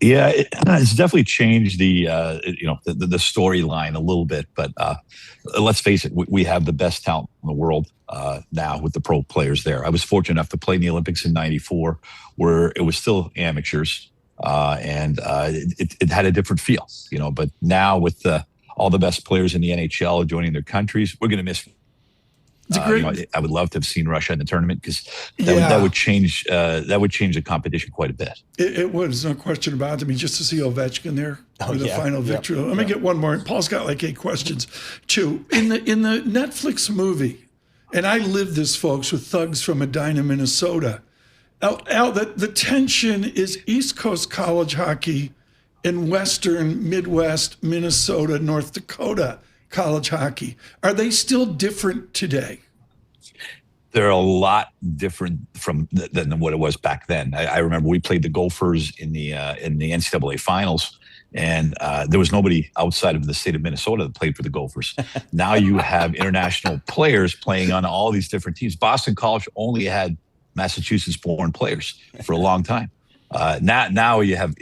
Yeah, it's definitely changed the storyline a little bit. But let's face it, we have the best talent in the world now with the pro players there. I was fortunate enough to play in the Olympics in '94, where it was still amateurs, and it had a different feel, But now with all the best players in the NHL joining their countries, we're going to miss. I would love to have seen Russia in the tournament because that would change the competition quite a bit. It would. There's no question about it. I mean, just to see Ovechkin there with the final victory. Let me get one more. Paul's got like 8 questions. 2, in the Netflix movie, and I lived this, folks, with thugs from Edina, Minnesota. Al, the tension is East Coast college hockey and Western, Midwest, Minnesota, North Dakota college hockey. Are they still different today? They're a lot different than what it was back then. I remember we played the Gophers in the NCAA finals, and there was nobody outside of the state of Minnesota that played for the Gophers. Now you have international players playing on all these different teams. Boston College only had Massachusetts-born players for a long time. Now you have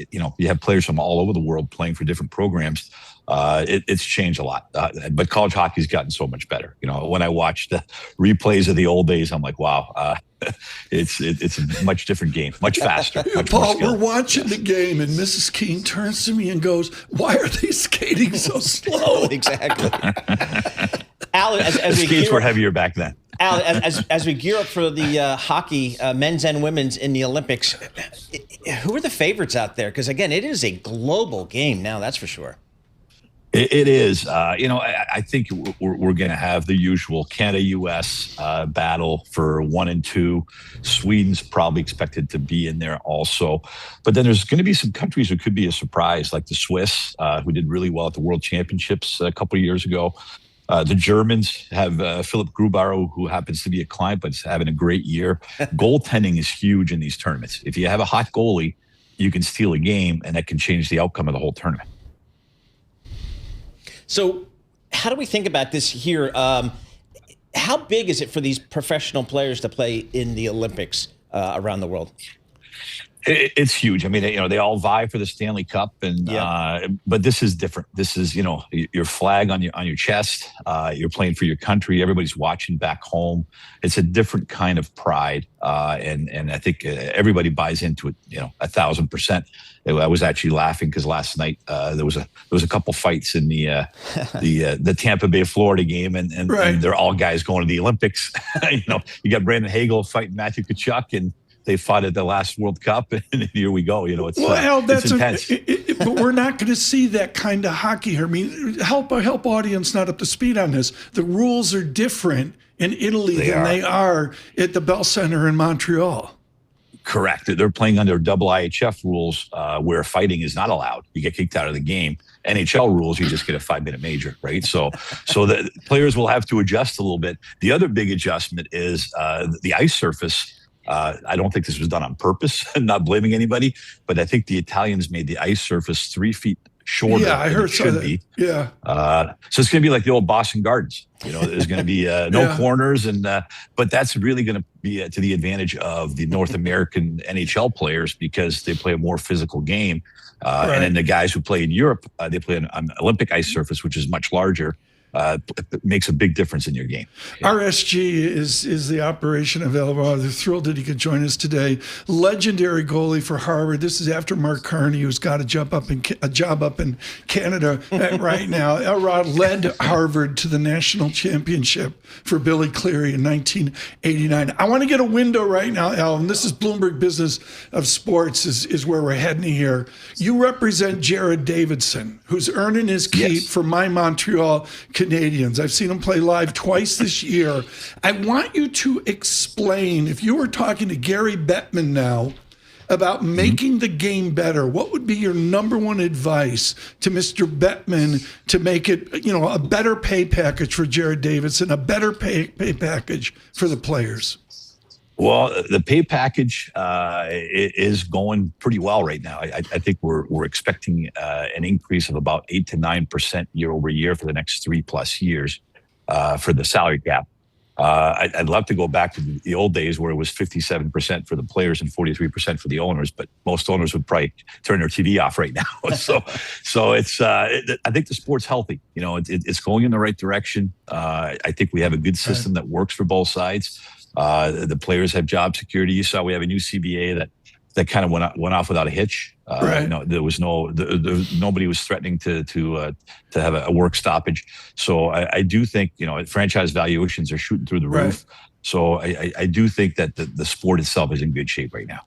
players from all over the world playing for different programs. It's changed a lot, but college hockey's gotten so much better. When I watch the replays of the old days, I'm like, wow, it's a much different game, much faster. Much Paul, we're watching the game, and Mrs. Keene turns to me and goes, "Why are they skating so slow?" Exactly. Al, as we skates were heavier back then. Al, as we gear up for the hockey, men's and women's in the Olympics, who are the favorites out there? Because again, it is a global game now, that's for sure. It is. I think we're going to have the usual Canada-U.S. battle for 1 and 2. Sweden's probably expected to be in there also. But then there's going to be some countries who could be a surprise, like the Swiss, who did really well at the World Championships a couple of years ago. The Germans have Philipp Grubauer, who happens to be a client, but is having a great year. Goaltending is huge in these tournaments. If you have a hot goalie, you can steal a game, and that can change the outcome of the whole tournament. So how do we think about this here? How big is it for these professional players to play in the Olympics around the world? It's huge. I mean, they all vie for the Stanley Cup, but this is different. This is, your flag on your chest. You're playing for your country. Everybody's watching back home. It's a different kind of pride, and I think everybody buys into it. 1,000%. I was actually laughing because last night there was a couple fights in the Tampa Bay, Florida game, and they're all guys going to the Olympics. You got Brandon Hagel fighting Matthew Tkachuk, and they fought at the last World Cup, and here we go. It's intense. But we're not going to see that kind of hockey here. I mean, help audience not up to speed on this. The rules are different in Italy than they are at the Bell Center in Montreal. Correct. They're playing under double IHF rules where fighting is not allowed. You get kicked out of the game. NHL rules, you just get a 5-minute major, right? So the players will have to adjust a little bit. The other big adjustment is the ice surface. I don't think this was done on purpose. I'm not blaming anybody, but I think the Italians made the ice surface 3 feet shorter. Yeah, I heard it should be. Yeah. So it's going to be like the old Boston Gardens. There's going to be no corners, but that's really going to be to the advantage of the North American NHL players because they play a more physical game. And then the guys who play in Europe, they play on Olympic ice surface, which is much larger. It makes a big difference in your game. Yeah. RSG is the operation available. They're thrilled that he could join us today. Legendary goalie for Harvard. This is after Mark Carney, who's got a job up in Canada right now. Elrod led Harvard to the national championship for Billy Cleary in 1989. I want to get a window right now, Al, and this is Bloomberg Business of Sports is where we're heading here. You represent Jared Davidson, who's earning his keep for my Montreal Canadiens. I've seen him play live twice this year. I want you to explain, if you were talking to Gary Bettman now about making the game better, what would be your number one advice to Mr. Bettman to make it, a better pay package for Jared Davidson, a better pay package for the players? Well, the pay package is going pretty well right now. I think we're expecting an increase of about 8 to 9% year over year for the next 3+ years for the salary cap. I'd love to go back to the old days where it was 57% for the players and 43% for the owners, but most owners would probably turn their TV off right now. So it's I think the sport's healthy. You know, it's going in the right direction. I think we have a good system that works for both sides. The players have job security. You saw we have a new CBA that kind of went off without a hitch. Right. You know, there was nobody was threatening to have a work stoppage. So I do think, you know, franchise valuations are shooting through the roof. So I do think that the sport itself is in good shape right now.